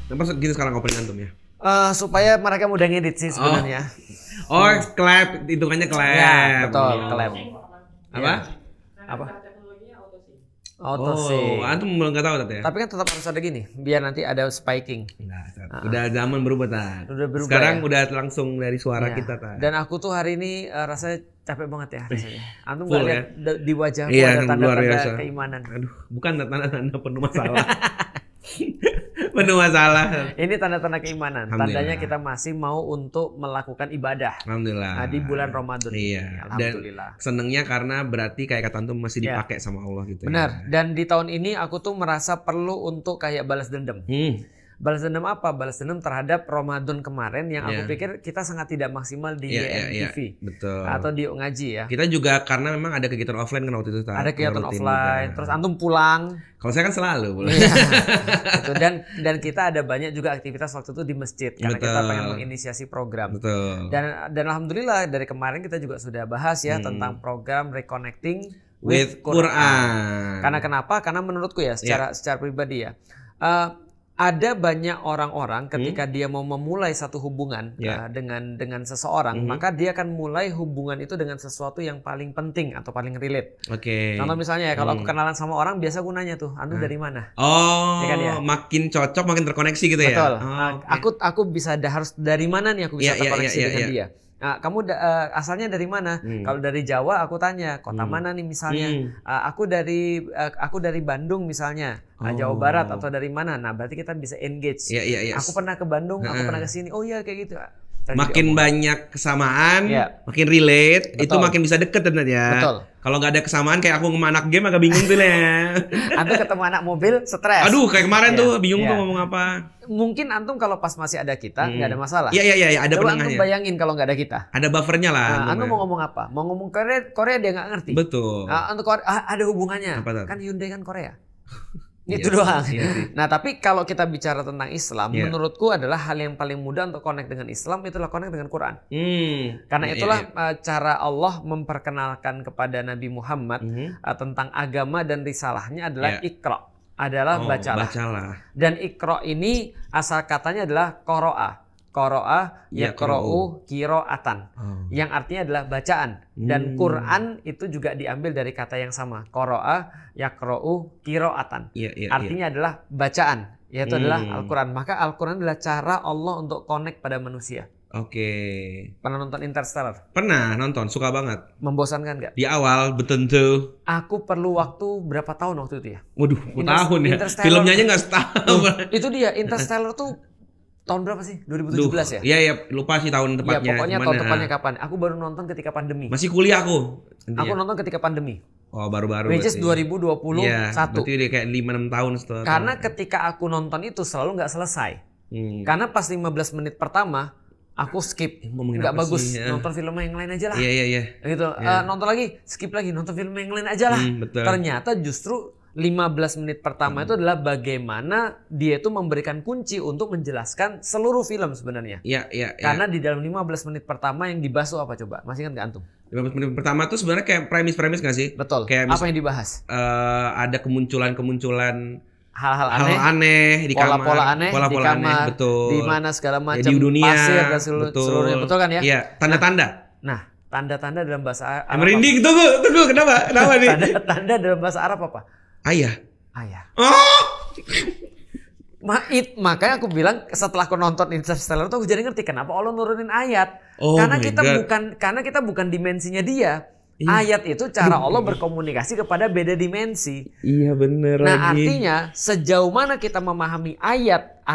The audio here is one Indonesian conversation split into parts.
Kenapa gitu sekarang opening antum ya? Supaya mereka mudah ngedit sih sebenarnya. Oh, clap, hitungannya clap. Ya, betul, clap. Apa? Apa? Oh, antum belum nggak tahu tapi ya? Tapi kan tetap harus ada gini, biar nanti ada spiking. Enggak, udah zaman berubah Tat. Udah berubah. Sekarang ya? udah langsung dari suara kita Tat. Dan aku tuh hari ini rasanya capek banget ya rasanya. Antum Full, nggak lihat di wajahku iya, ada luar tanda-tanda biasa. keimanan. Aduh, bukan tanda-tanda penuh masalah. Penuh masalah. Ini tanda-tanda keimanan. Tandanya kita masih mau untuk melakukan ibadah. Alhamdulillah. Di bulan Ramadan. Iya. Alhamdulillah. Dan senengnya karena berarti kayak kata antum masih dipakai sama Allah gitu. Benar. Ya. Dan di tahun ini aku tuh merasa perlu untuk kayak balas dendam. Balas dendam apa? Balas dendam terhadap Ramadan kemarin yang aku pikir kita sangat tidak maksimal di YMTV. Betul. Atau di ngaji ya. Kita juga karena memang ada kegiatan offline kan waktu itu. Ada kegiatan offline. Terus antum pulang. Kalau saya kan selalu pulang. Gitu. Dan kita ada banyak juga aktivitas waktu itu di masjid karena kita pengen menginisiasi program. Betul. Dan alhamdulillah dari kemarin kita juga sudah bahas ya tentang program Reconnecting with Quran. Karena kenapa? Karena menurutku ya secara pribadi ya. Ada banyak orang-orang ketika dia mau memulai satu hubungan dengan seseorang, maka dia akan mulai hubungan itu dengan sesuatu yang paling penting atau paling relate. Oke. Contoh misalnya ya, kalau aku kenalan sama orang, biasa aku nanya tuh, "Antum dari mana?" Oh, ya kan, ya? makin cocok, makin terkoneksi gitu ya? Betul. Aku bisa harus dari mana nih aku bisa terkoneksi dengan dia. Nah, kamu asalnya dari mana? Kalau dari Jawa aku tanya kota mana nih misalnya. Aku dari Bandung misalnya, Jawa Barat atau dari mana? Nah berarti kita bisa engage. Aku pernah ke Bandung, aku pernah ke sini. Oh iya kayak gitu. Makin banyak kesamaan, makin relate, itu makin bisa deket ternyata. Betul. Kalau nggak ada kesamaan kayak aku sama anak game agak bingung tuh ya. Antum ketemu anak mobil stres. Aduh kayak kemarin tuh bingung tuh ngomong apa. Mungkin antum kalau pas masih ada kita nggak ada masalah. Iya ada coba penengahnya. antum bayangin kalau nggak ada kita. Ada buffernya lah. Antum mau ngomong apa? Mau ngomong Korea dia nggak ngerti. Betul. Untuk ada hubungannya. Kan Hyundai kan Korea. Itu Iya, doang. Iya nah tapi kalau kita bicara tentang Islam, menurutku adalah hal yang paling mudah untuk connect dengan Islam itulah connect dengan Quran. Karena itulah cara Allah memperkenalkan kepada Nabi Muhammad tentang agama dan risalahnya adalah Iqra, adalah bacalah. Dan Iqra ini asal katanya adalah Qara'a yaqra'u qira'atan. Yang artinya adalah bacaan. Dan Quran itu juga diambil dari kata yang sama. Qara'a yaqra'u qira'atan. Artinya adalah bacaan, yaitu adalah Al-Quran. Maka Al-Quran adalah cara Allah untuk connect pada manusia. Oke. Pernah nonton Interstellar? Pernah nonton, suka banget. Membosankan nggak? Di awal, betul tuh. Aku perlu waktu berapa tahun waktu itu ya? Waduh, tahun ya. Filmnya aja nggak setahun. Itu dia, Interstellar tuh tahun berapa sih? 2017 ya? Iya, lupa sih tahun tepatnya. Iya, pokoknya tahun tepatnya kapan. Aku baru nonton ketika pandemi. Masih kuliah aku. Aku nonton ketika pandemi. Oh, baru-baru. Which is 2021. Iya, berarti dia kayak 5-6 tahun setelah. Karena ketika aku nonton itu selalu nggak selesai. Karena pas 15 menit pertama, aku skip. Nggak bagus. Nonton film yang lain aja lah. Iya. Gitu. Nonton lagi, skip lagi. Nonton film yang lain aja lah. Ternyata justru 15 menit pertama itu adalah bagaimana dia itu memberikan kunci untuk menjelaskan seluruh film sebenarnya. Iya. Karena di dalam 15 menit pertama yang dibahas apa coba? Masih ingat nggak antum? 15 menit pertama tuh sebenarnya kayak premis nggak sih? Betul. Kayak apa yang dibahas? Ada kemunculan hal-hal aneh di kamar, pola-pola aneh di kamar, betul. Di mana segala macam di dunia, pasir dan seluruhnya, betul kan ya? Iya, tanda-tanda. Nah, tanda-tanda dalam bahasa Arab. Merinding, tunggu, kenapa nih? Tanda dalam bahasa Arab apa? Ayah. Oh! Makanya aku bilang setelah aku nonton Interstellar tuh aku jadi ngerti kenapa Allah nurunin ayat. Karena kita bukan dimensinya dia. Ayat itu cara Allah berkomunikasi kepada beda dimensi. Iya bener. Nah artinya sejauh mana kita memahami ayat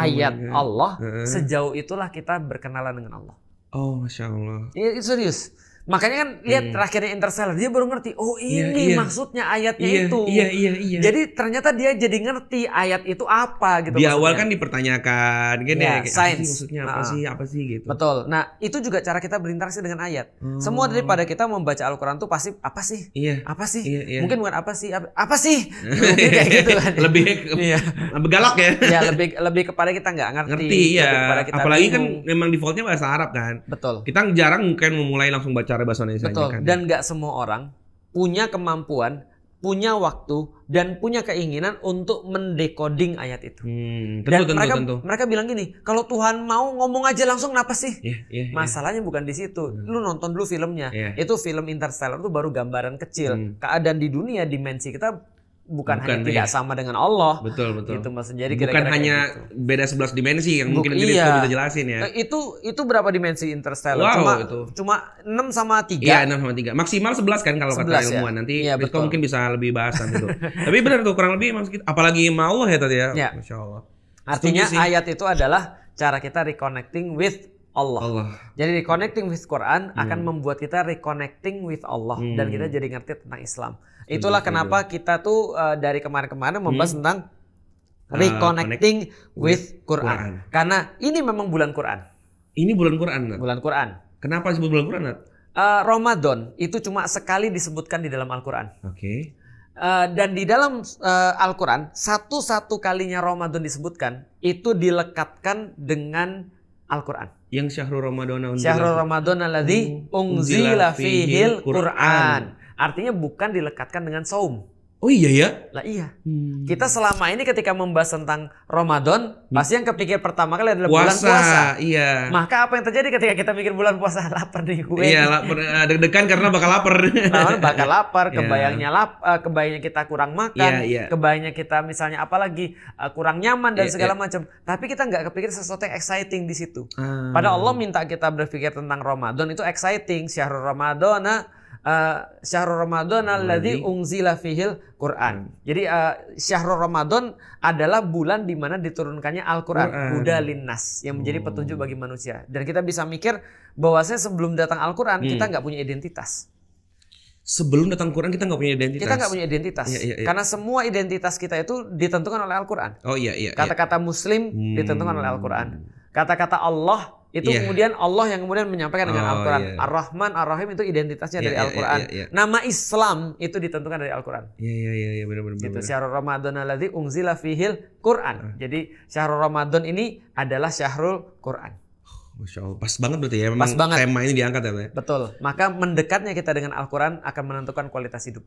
Allah, sejauh itulah kita berkenalan dengan Allah. Oh Masya Allah. Ini serius. Makanya kan lihat terakhirnya Interstellar dia baru ngerti. Oh ini maksudnya ayatnya itu. Iya. Jadi ternyata dia jadi ngerti ayat itu apa gitu. Di awal kan dipertanyakan gini ya, sains maksudnya apa sih gitu. Betul. Nah itu juga cara kita berinteraksi dengan ayat. Semua daripada kita membaca Al-Quran tuh pasti apa sih? Apa sih? Mungkin bukan apa sih? Apa sih? Mungkin kayak gitu kan. Lebih galak ya. Ya lebih kepada kita nggak ngerti. Ya. Apalagi kan memang defaultnya bahasa Arab kan. Betul. Kita jarang mungkin memulai langsung baca bahasa Indonesia. Betul. Kan? Dan nggak semua orang punya kemampuan punya waktu dan punya keinginan untuk mendecoding ayat itu. Dan mereka bilang gini, kalau Tuhan mau ngomong aja langsung kenapa sih? Masalahnya bukan di situ. Lu nonton dulu filmnya. Itu film Interstellar itu baru gambaran kecil. Keadaan di dunia, dimensi kita bukan hanya tidak sama dengan Allah. Betul. Gitu maksudnya. Jadi bukan hanya gitu. Beda 11 dimensi yang mungkin bisa jelasin ya. Itu berapa dimensi Interstellar? Cuma 6 sama 3. Iya, 6 sama 3. Maksimal 11 kan kalau kata ilmuwan. Nanti Rizko mungkin bisa lebih bahas itu. Tapi benar tuh, kurang lebih apalagi sama Allah ya tadi ya. Masya Allah. Artinya ayat itu adalah cara kita reconnecting with Allah. Jadi reconnecting with Quran akan membuat kita reconnecting with Allah. Dan kita jadi ngerti tentang Islam. Itulah kenapa kita tuh dari kemarin-kemarin membahas tentang reconnecting with Quran. Karena ini memang bulan Quran. Ini bulan Quran. Bulan Quran. Kenapa disebut bulan Quran? Ramadan itu cuma sekali disebutkan di dalam Al-Quran. Oke. Dan di dalam Al-Quran satu-satu kalinya Ramadan disebutkan itu dilekatkan dengan Al-Quran. Yang Syahrul Ramadan alladzi unzila fihil Quran. Artinya bukan dilekatkan dengan saum. Oh iya ya? Lah iya. Kita selama ini ketika membahas tentang Ramadan, pasti yang kepikir pertama kali adalah bulan puasa. Iya. Maka apa yang terjadi ketika kita mikir bulan puasa? Lapar nih gue. Iya, deg-degan karena bakal lapar. Bakal lapar, kebayangnya kita kurang makan, kebayangnya kita misalnya apalagi kurang nyaman dan segala macam. Tapi kita nggak kepikir sesuatu yang exciting di situ. Padahal Allah minta kita berpikir tentang Ramadan itu exciting. Syahrul Ramadan alladzi unzila fihil Quran. Jadi Syahrul Ramadan adalah bulan di mana diturunkannya Al-Quran, huda linnas, yang menjadi petunjuk bagi manusia. Dan kita bisa mikir bahwasanya sebelum datang Al-Quran kita nggak punya identitas. Sebelum datang Quran kita nggak punya identitas. Kita nggak punya identitas. Karena semua identitas kita itu ditentukan oleh Al-Quran. Kata-kata Muslim ditentukan oleh Al-Quran. Kata-kata Allah itu kemudian Allah yang kemudian menyampaikan dengan Al-Quran. Ar-Rahman, Ar-Rahim itu identitasnya dari Al-Quran. Nama Islam itu ditentukan dari Al-Quran. Iya, benar. Itu Syahrul Ramadan alladzi unzila fihil Quran. Jadi Syahrul Ramadan ini adalah Syahrul Quran. Masya Allah, pas banget berarti ya. Memang tema ini diangkat ya. Betul. Maka mendekatnya kita dengan Al-Quran akan menentukan kualitas hidup.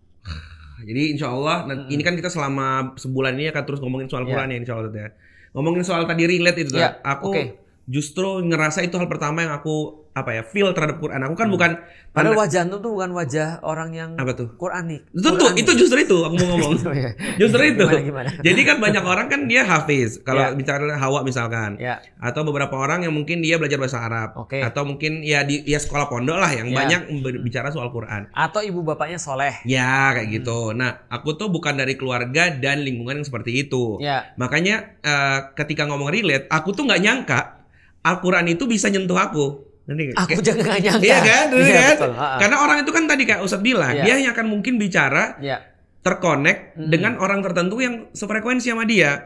Jadi insya Allah, ini kan kita selama sebulan ini akan terus ngomongin soal Quran ya insya Allah ya. Ngomongin soal tadi relate itu aku justru ngerasa itu hal pertama yang aku feel terhadap Quran. Aku kan bukan, padahal wajah antum tuh bukan wajah orang yang Qurani. Tentu itu justru itu aku mau ngomong. Justru itu. Gimana? Jadi kan banyak orang kan dia hafiz. Kalau bicara Hawa misalkan, atau beberapa orang yang mungkin dia belajar bahasa Arab, atau mungkin dia sekolah pondok lah yang banyak bicara soal Quran. Atau ibu bapaknya soleh. Ya kayak gitu. Nah aku tuh bukan dari keluarga dan lingkungan yang seperti itu. Makanya ketika ngomong relate, aku tuh nggak nyangka Al-Quran itu bisa nyentuh aku. Aku juga gak nyangka. Iya kan? Karena orang itu kan tadi kayak Ustadz bilang, dia hanya akan mungkin bicara terkonek dengan orang tertentu yang sefrekuensi sama dia.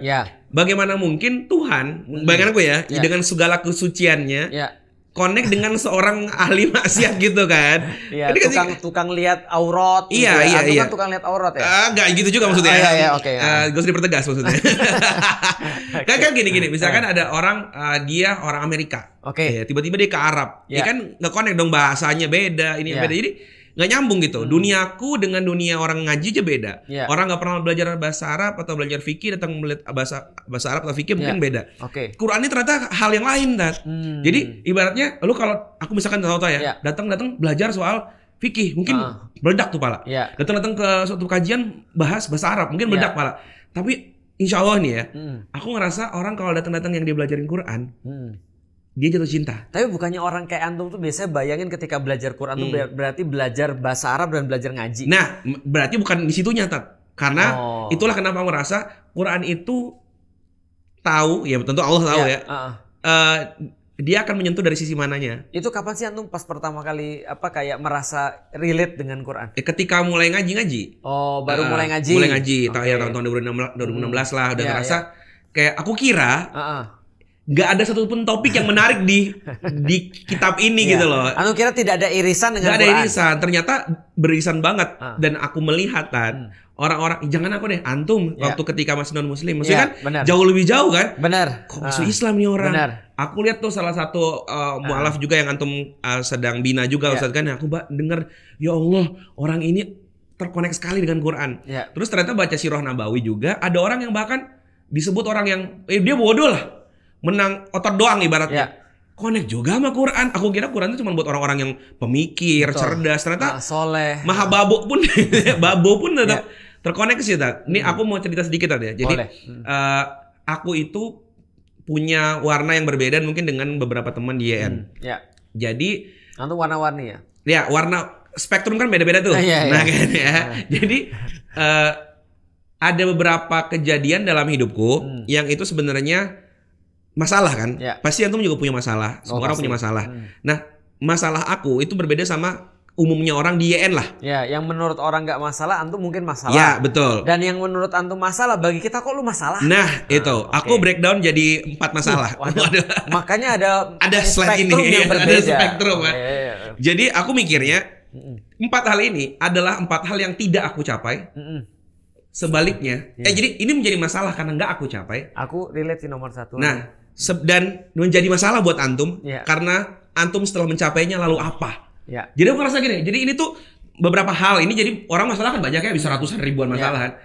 Bagaimana mungkin Tuhan, bayangkan aku dengan segala kesuciannya, connect dengan seorang ahli maksiat gitu kan. Tukang lihat aurat. Iya. Kan tukang lihat aurat ya. Enggak gitu juga maksudnya. Gak usah dipertegas maksudnya. Kan gini, misalkan ada orang dia orang Amerika. Tiba-tiba dia ke Arab. Dia kan nggak connect dong, bahasanya beda, ini beda. Jadi nggak nyambung gitu. Duniaku dengan dunia orang ngaji aja beda. Orang nggak pernah belajar bahasa Arab atau belajar fikih datang melihat bahasa Arab atau fikih mungkin beda. Quran ini ternyata hal yang lain, Jadi ibaratnya lu kalau aku misalkan tahu datang belajar soal fikih mungkin meledak tuh pala. Datang ke suatu kajian bahas bahasa Arab mungkin meledak pala. Tapi insya Allah nih aku ngerasa orang kalau datang yang dia belajarin Quran, dia jatuh cinta. Tapi bukannya orang kayak antum tuh biasanya bayangin ketika belajar Quran tuh berarti belajar bahasa Arab dan belajar ngaji. Nah, berarti bukan di situnya, Karena itulah kenapa aku ngerasa Quran itu tahu, ya tentu Allah tahu dia akan menyentuh dari sisi mananya. Itu kapan sih antum pas pertama kali kayak merasa relate dengan Quran? Ketika mulai ngaji. Oh, baru mulai ngaji. Mulai ngaji, tahun 2016 lah udah ngerasa kayak aku kira nggak ada satupun topik yang menarik di kitab ini gitu loh. Anu kira tidak ada irisan dengan Quran. Nggak ada irisan, ternyata beririsan banget. Dan aku melihat orang-orang, jangan aku deh, antum waktu ketika masih non muslim, maksudnya kan jauh lebih jauh kan. Benar. Kok masuk Islam nih orang. Aku lihat tuh salah satu mualaf juga yang antum sedang bina juga Ustaz kan. Aku dengar, ya Allah, orang ini terkonek sekali dengan Quran. Terus ternyata baca Sirah Nabawi juga ada orang yang bahkan disebut orang yang dia bodoh lah, menang otot doang ibaratnya. Konek juga sama Quran. Aku kira Quran itu cuma buat orang-orang yang pemikir, cerdas. Ternyata soleh. Maha babo pun babo pun tetap terkonek sih, Tat. Ini aku mau cerita sedikit aja. Jadi aku itu punya warna yang berbeda mungkin dengan beberapa teman di YN. Jadi itu warna-warni ya? Ya, warna spektrum kan beda-beda tuh. Nah kan ya. Jadi ada beberapa kejadian dalam hidupku yang itu sebenarnya masalah kan. Pasti antum juga punya masalah. Semua orang punya masalah. Nah, masalah aku itu berbeda sama umumnya orang di YN lah. Ya, yang menurut orang nggak masalah, antum mungkin masalah. Ya, betul. Dan yang menurut antum masalah, bagi kita kok lu masalah. Nah, itu. Aku breakdown jadi 4 masalah. Makanya ada slide ini. Yang berbeda. Ada spektrum. Jadi aku mikirnya 4 hal ini adalah 4 hal yang tidak aku capai. Sebaliknya, jadi ini menjadi masalah karena nggak aku capai. Aku relate di nomor 1. Nah, dan menjadi masalah buat antum karena antum setelah mencapainya lalu apa? Jadi aku ngerasa gini. Jadi ini tuh beberapa hal ini, jadi orang masalah kan banyak ya, bisa ratusan ribuan masalah.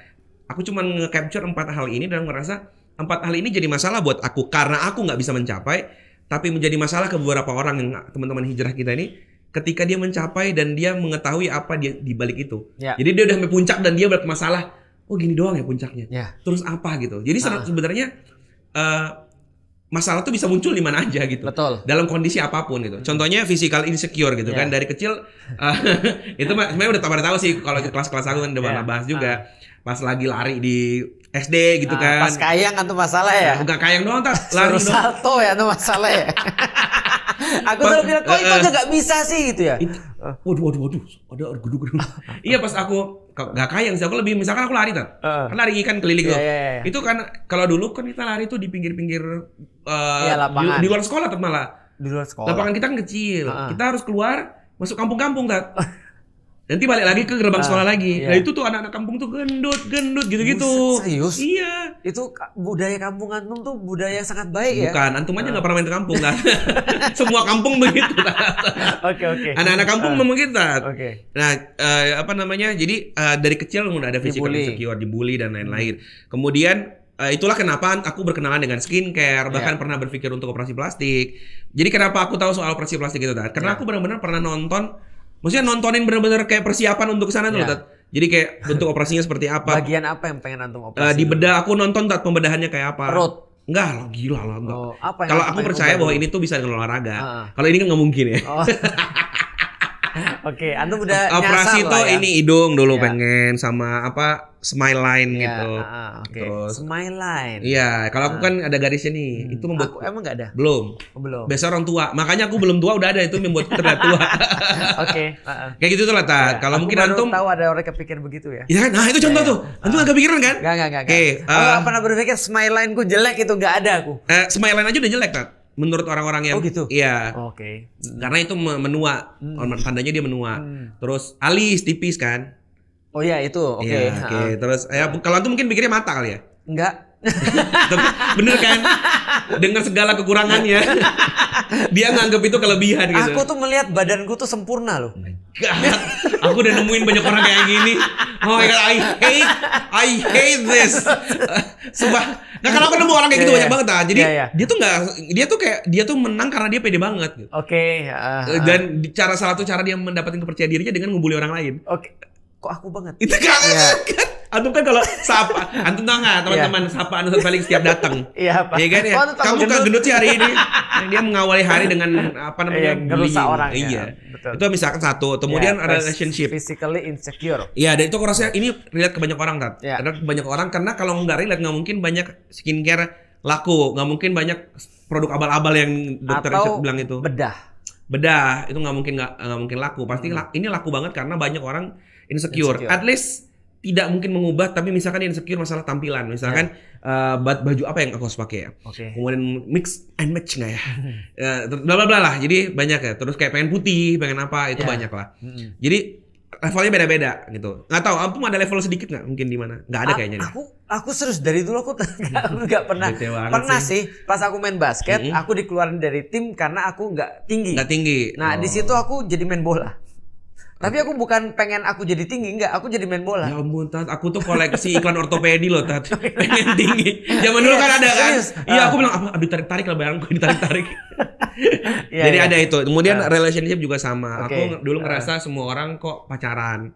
Aku cuma nge-capture 4 hal ini dan ngerasa 4 hal ini jadi masalah buat aku karena aku nggak bisa mencapai, tapi menjadi masalah ke beberapa orang yang teman-teman hijrah kita ini ketika dia mencapai dan dia mengetahui apa dia di balik itu. Jadi dia udah sampai puncak dan dia bermasalah. Oh gini doang ya puncaknya. Terus apa gitu. Jadi sebenarnya masalah tuh bisa muncul di mana aja gitu. Betul. Dalam kondisi apapun gitu. Contohnya physical insecure gitu kan. Dari kecil itu sebenarnya udah pada tahu sih kalau kelas-kelas aku kan udah pernah bahas juga. Pas lagi lari di SD gitu kan. Pas kayang kan tuh masalah ya. Bukan kayang doang, lari dong. Salto ya tuh masalah ya. Aku selalu bilang kok itu aja gak bisa sih gitu ya. Waduh, ada gedung-gedung. Iya pas aku gak kayang sih, aku lebih misalkan aku lari kan lari ikan keliling tuh. Itu kan kalau dulu kan kita lari tuh di pinggir-pinggir di luar sekolah tuh malah. Di luar sekolah. Lapangan kita kan kecil. Kita harus keluar masuk kampung-kampung Tat. Nanti balik lagi ke gerbang sekolah lagi. Nah itu tuh anak-anak kampung tuh gendut gitu-gitu. Serius? Iya. Itu budaya kampung antum tuh budaya yang sangat baik ya? Bukan, antum aja gak pernah main ke kampung kan. Semua kampung begitu. Oke. Anak-anak kampung memang gitu. Nah, apa namanya? Jadi dari kecil udah ada physical insecure, dibully dan lain-lain. Kemudian itulah kenapa aku berkenalan dengan skincare, bahkan pernah berpikir untuk operasi plastik. Jadi kenapa aku tahu soal operasi plastik itu, Tat? Karena aku benar-benar pernah maksudnya nontonin bener-bener kayak persiapan untuk kesana tuh, Tat. Jadi kayak bentuk operasinya seperti apa. Bagian apa yang pengen antum operasi? Di bedah aku nonton, Tat, pembedahannya kayak apa. Perut? Enggak lah, gila lah. Kalau aku percaya bahwa ini tuh bisa dengan olahraga. Kalau ini kan nggak mungkin ya. Oke, antum udah operasi tuh ya? Ini hidung dulu pengen sama apa smile line gitu. Terus smile line. Iya, kalau aku kan ada garisnya nih. Itu membuat aku emang nggak ada. Belum. Biasa orang tua. Makanya aku belum tua udah ada, itu membuat terlihat tua. Kayak gitu tuh lah, Tat. Kalau mungkin antum tahu ada orang kepikir begitu ya. Ya, nah itu contoh tuh. Antum nggak kepikiran kan? Enggak. Oke. Aku nggak pernah berpikir smile line ku jelek, itu nggak ada aku. Smile line aja udah jelek, Tat. Menurut orang-orang yang gitu? Iya. Karena itu menua. Tandanya dia menua. Terus alis tipis kan? Oh iya itu. Oke. Terus kalau antum mungkin pikirnya mata kali ya? Enggak. Tapi bener kan? Dengan segala kekurangannya, dia nganggap itu kelebihan gitu. Aku tuh melihat badanku tuh sempurna loh. Aku udah nemuin banyak orang kayak gini. Oh my god, I hate this. Sumpah. Nah, kalau aku nemu orang kayak gitu banyak banget, Tat. Jadi dia tuh menang karena dia pede banget gitu. Dan salah satu cara dia mendapatkan kepercayaan dirinya dengan ngebully orang lain. Kok aku banget? Itu kan. Antum kan kalau sapa, antum tahu nggak teman-teman sapa Anus paling setiap datang. Iya Pak. Iya kan ya. Kamu kan gendut sih hari ini. Dia mengawali hari dengan apa namanya? Ngerusak orang. Iya. Betul. Itu misalkan satu. Kemudian ada relationship. Physically insecure. Iya, dan itu aku rasa ini relate ke banyak orang, Tat. Karena banyak orang karena kalau nggak relate nggak mungkin banyak skincare laku, nggak mungkin banyak produk abal-abal yang dokter Richard bilang itu. Bedah itu nggak mungkin laku. Pasti ini laku banget karena banyak orang insecure. At least tidak mungkin mengubah, tapi misalkan insecure masalah tampilan, misalkan baju apa yang aku harus pakai ya, kemudian mix and match nggak ya, bla bla bla lah, jadi banyak ya. Terus kayak pengen putih, pengen apa itu banyak lah. Jadi levelnya beda-beda gitu. Nggak tahu, antum ada level sedikit nggak mungkin di mana? Nggak ada kayaknya. Aku serius dari dulu aku nggak pernah sih. Pas aku main basket, aku dikeluarin dari tim karena aku nggak tinggi. Nggak tinggi. Nah di situ aku jadi main bola. Tapi aku bukan pengen aku jadi tinggi, enggak. Aku jadi main bola. Ya ampun, Tat. Aku tuh koleksi iklan ortopedi loh, Tat. Pengen tinggi. Zaman dulu kan ada kan? Iya, aku bilang, apa? Aduh, tarik-tarik lah barangku, ditarik-tarik. Jadi ada itu. Kemudian relationship juga sama. Aku dulu ngerasa semua orang kok pacaran.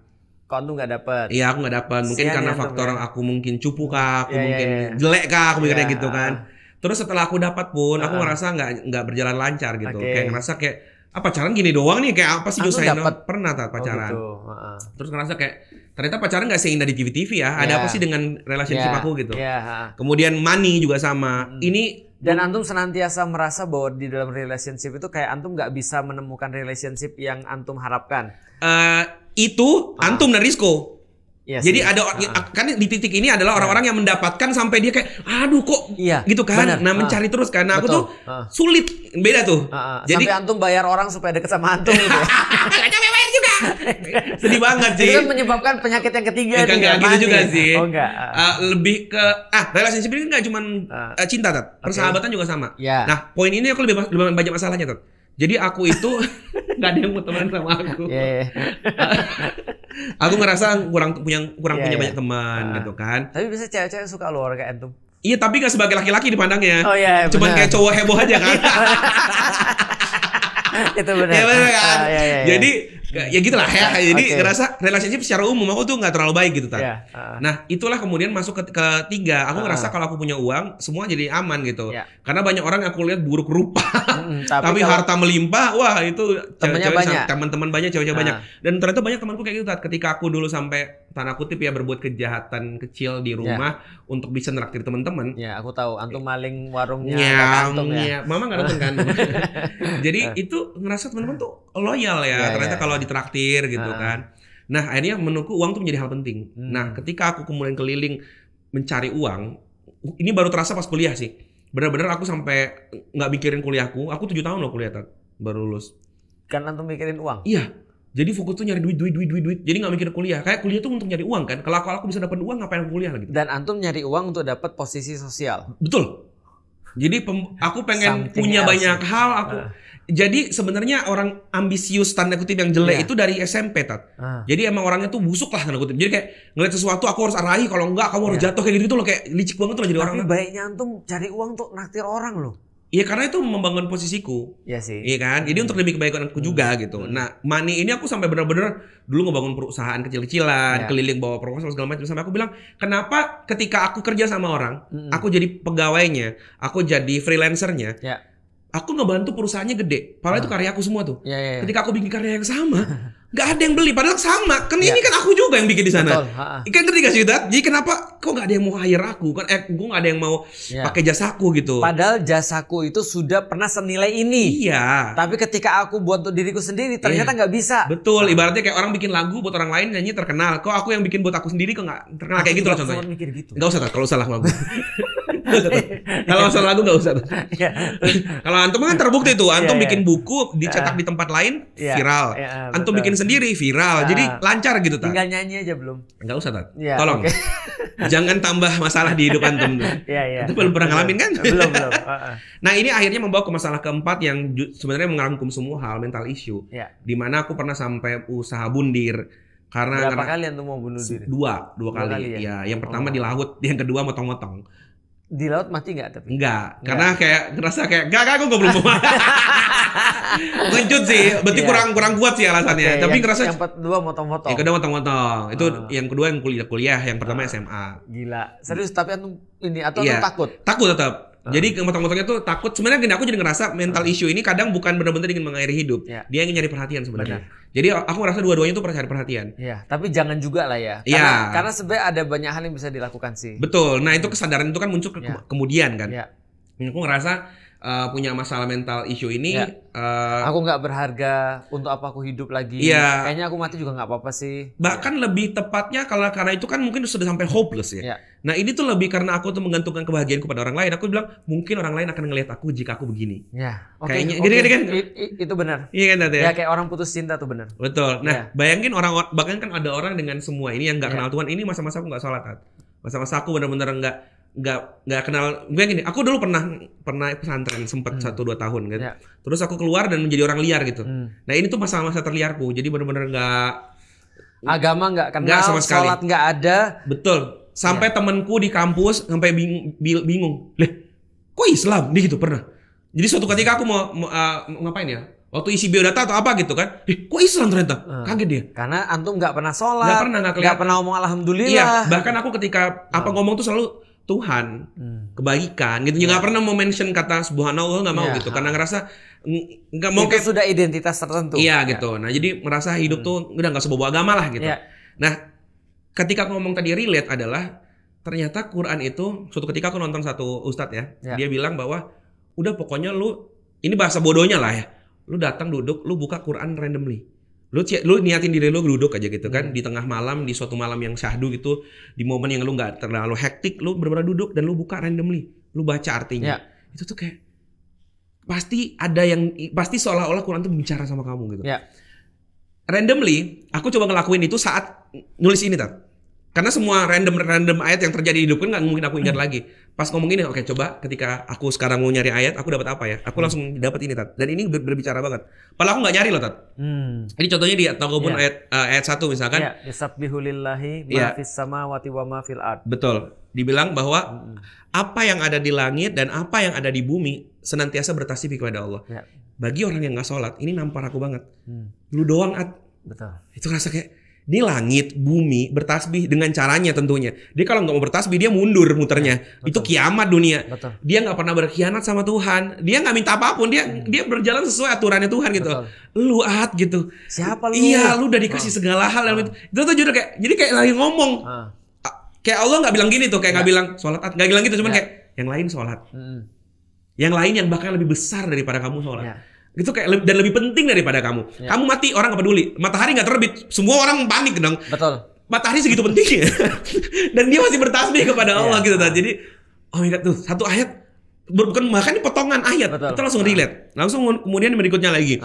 Kok antum nggak dapet? Iya, aku nggak dapet. Mungkin karena faktor aku mungkin cupu kah, aku mungkin jelek kah, aku mikirnya gitu kan. Terus setelah aku dapat pun, aku ngerasa nggak berjalan lancar gitu. Kayak ngerasa kayak pacaran gini doang nih, kayak apa sih nyusahin? Pernah tak pacaran? Terus ngerasa kayak ternyata pacaran nggak seindah di TV-TV ya. Ada apa sih dengan relationship aku gitu? Kemudian money juga sama. Dan antum senantiasa merasa bahwa di dalam relationship itu kayak antum nggak bisa menemukan relationship yang antum harapkan. Itu antum dan Rizko. Iya jadi ada kan di titik ini adalah orang-orang yang mendapatkan sampai dia kayak aduh kok gitu kan. Bener. Nah mencari terus kan. Nah, aku tuh sulit beda tuh. Jadi sampai antum bayar orang supaya deket sama antum gitu. Gak capek bayar juga. Sedih banget sih. Itu kan menyebabkan penyakit yang ketiga. Enggak gitu juga sih. Oh enggak. Lebih ke relationship ini nggak cuma cinta, Tat. Persahabatan juga sama. Nah poin ini aku lebih banyak masalahnya, Tat. Jadi aku itu nggak ada yang mau teman sama aku. Aku ngerasa kurang punya banyak teman gitu kan. Tapi bisa cewek-cewek suka lu orang kayak antum. Iya, tapi gak sebagai laki-laki dipandangnya. Oh iya. Cuman kayak cowok heboh aja kan. Itu benar. Ya benar kan. Jadi ya gitulah ya. Jadi ngerasa relationship secara umum aku tuh nggak terlalu baik gitu kan. Nah itulah kemudian masuk ke ketiga. Aku ngerasa kalau aku punya uang semua jadi aman gitu. Karena banyak orang yang aku lihat buruk rupa, tapi harta melimpah. Wah itu teman-teman banyak, cewek-cewek banyak. Dan ternyata banyak temanku kayak gitu. Ketika aku dulu sampai tanda kutip ya berbuat kejahatan kecil di rumah untuk bisa neraktir teman-teman. Ya aku tahu. Antum maling warungnya. Mama nggak nonton kan. Jadi itu ngerasa teman-teman tuh loyal ya. Ternyata kalau ditraktir gitu kan. Nah akhirnya menurutku uang tuh menjadi hal penting. Nah ketika aku kemudian keliling mencari uang, ini baru terasa pas kuliah sih. Benar-benar aku sampai nggak mikirin kuliahku. Aku 7 tahun loh kuliah, baru lulus. Kan antum mikirin uang? Iya. Jadi fokus tuh nyari duit. Jadi nggak mikir kuliah. Kayak kuliah tuh untuk nyari uang kan. Kalau aku bisa dapat uang ngapain aku kuliah gitu. Dan antum nyari uang untuk dapat posisi sosial. Betul. Jadi aku pengen punya banyak hal. Jadi sebenarnya orang ambisius tanda kutip yang jelek itu dari SMP, Tat. Jadi emang orangnya tuh busuk lah tanda kutip. Jadi kayak ngeliat sesuatu aku harus arahi, kalau enggak kamu harus jatuh kayak gitu loh, kayak licik banget loh jadi orang. Tapi baiknya antum cari uang tuh naktir orang loh. Iya karena itu membangun posisiku. Iya sih. Iya kan? Jadi untuk demi kebaikan aku juga gitu. Nah, money ini aku sampai benar-benar dulu ngebangun perusahaan kecil-kecilan, keliling bawa proposal segala macam sampai aku bilang, "Kenapa ketika aku kerja sama orang, aku jadi pegawainya, aku jadi freelancernya, aku ngebantu perusahaannya gede. Padahal itu karya aku semua tuh. Ketika aku bikin karya yang sama, nggak ada yang beli. Padahal sama. Kan ini kan aku juga yang bikin di sana. Kan ngerti gak sih, Tat? Jadi kenapa kok nggak ada yang mau hire aku? Kan gue nggak ada yang mau pakai jasaku gitu. Padahal jasaku itu sudah pernah senilai ini. Iya. Tapi ketika aku buat untuk diriku sendiri, ternyata nggak bisa. Betul. Ibaratnya kayak orang bikin lagu buat orang lain nyanyi terkenal. Kok aku yang bikin buat aku sendiri kok nggak terkenal kayak gitu lah contohnya. Nggak usah, Tat. Kalau salah lagu. Kalau masalah lagu nggak usah. Kalau antum kan terbukti tuh, antum bikin buku dicetak di tempat lain viral, antum bikin sendiri viral, jadi lancar gitu, Tat. Tinggal nyanyi aja belum? Nggak usah, Tat. Tolong, jangan tambah masalah di hidup antum tuh. Itu belum pernah ngalamin kan? Belum. Nah ini akhirnya membawa ke masalah keempat yang sebenarnya mengerangkum semua hal mental issue. Dimana aku pernah sampai usaha bundir. Karena berapa kali antum mau bunuh diri? Dua kali. Ya, yang pertama di laut, yang kedua motong-motong. Di laut mati nggak tapi? Enggak, karena kayak ngerasa kayak aku belum mau. Ngecut sih, berarti kurang kuat sih alasannya. Tapi ngerasa yang kedua motong-motong. Yang kedua motong-motong. Itu yang kedua yang kuliah, yang pertama SMA. Gila. Serius tapi antum ini atau takut? Takut tetap. Jadi motong-motongnya tuh takut. Sebenarnya gini, aku jadi ngerasa mental issue ini kadang bukan benar-benar ingin mengakhiri hidup. Dia ingin nyari perhatian sebenarnya. Jadi aku ngerasa dua-duanya tuh pernah cari perhatian. Iya, tapi jangan juga lah ya. Karena sebenarnya ada banyak hal yang bisa dilakukan sih. Betul. Nah, itu kesadaran itu kan muncul kemudian kan. Aku ngerasa punya masalah mental issue ini. Aku nggak berharga, untuk apa aku hidup lagi. Kayaknya aku mati juga nggak apa-apa sih. Bahkan lebih tepatnya karena itu kan mungkin sudah sampai hopeless ya. Nah ini tuh lebih karena aku tuh menggantungkan kebahagiaanku pada orang lain. Aku bilang mungkin orang lain akan ngelihat aku jika aku begini. Kayaknya gini kan. Itu benar. Iya kan Tat ya? Kayak orang putus cinta tuh benar. Betul. Nah bayangin bahkan kan ada orang dengan semua ini yang nggak kenal Tuhan. Ini masa-masa aku nggak sholat, Tat. Masa-masa aku benar-benar nggak nggak kenal. Gue gini, aku dulu pernah pesantren sempat 1-2 tahun gitu. Terus aku keluar dan menjadi orang liar gitu. Nah ini tuh masa-masa terliarku. Jadi benar-benar nggak agama nggak kenal, sama sekali. Sholat nggak ada. Betul. Sampai temanku di kampus sampai bingung. Kok Islam? Dia gitu pernah. Jadi suatu ketika aku mau ngapain ya? Waktu isi biodata atau apa gitu kan? Kok Islam ternyata? Kaget dia. Karena antum nggak pernah sholat, nggak pernah ngomong alhamdulillah. Iya, bahkan aku ketika apa ngomong tuh selalu Tuhan, kebaikan gitu. Nggak pernah mau mention kata subhanallah, nggak mau gitu. Karena ngerasa nggak mau. Itu sudah identitas tertentu. Iya gitu. Nah jadi merasa hidup tuh udah nggak sebawa agama lah gitu. Nah ketika aku ngomong tadi relate adalah ternyata Quran itu suatu ketika aku nonton satu ustadz ya. Dia bilang bahwa udah pokoknya lu, ini bahasa bodohnya lah ya. Lu datang duduk, lu buka Quran randomly. Lu niatin diri lu duduk aja gitu kan. Di tengah malam, di suatu malam yang syahdu gitu. Di momen yang lu gak terlalu hektik, lu benar-benar duduk dan lu buka randomly. Lu baca artinya. Itu tuh kayak pasti seolah-olah Quran tuh bicara sama kamu gitu. Randomly, aku coba ngelakuin itu saat nulis ini Tat. Karena semua random ayat yang terjadi di hidupku gak mungkin aku ingat lagi. Pas ngomong gini, oke coba ketika aku sekarang mau nyari ayat, aku dapat apa ya? Aku langsung dapat ini Tat. Dan ini berbicara banget. Padahal aku gak nyari loh Tat. Ini contohnya di At-Taghabun ayat 1 misalkan. Yusabbihu lillahi ma fis samawati wa ma fil ard. Betul. Dibilang bahwa apa yang ada di langit dan apa yang ada di bumi senantiasa bertasbih kepada Allah. Bagi orang yang gak sholat, ini nampar aku banget. Lu doang Betul. Itu rasa kayak ini langit, bumi bertasbih dengan caranya tentunya. Dia kalau nggak mau bertasbih dia mundur muternya. Itu kiamat dunia. Dia nggak pernah berkhianat sama Tuhan. Dia nggak minta apapun. Dia berjalan sesuai aturannya Tuhan gitu. Lu gitu. Siapa lu? Iya, lu udah dikasih segala hal. Itu tuh jadi kayak lagi ngomong. Kayak Allah nggak bilang gini tuh, kayak nggak bilang sholat nggak bilang gitu, cuman kayak yang lain sholat. Yang lain yang bahkan lebih besar daripada kamu sholat. Itu kayak dan lebih penting daripada kamu. Kamu mati orang gak peduli. Matahari gak terbit, semua orang panik dong. Betul. Matahari segitu pentingnya. Dan dia masih bertasbih kepada Allah gitu. Jadi oh my God tuh satu ayat bukan bahkan ini potongan ayat. Kita langsung relate. Langsung kemudian berikutnya lagi.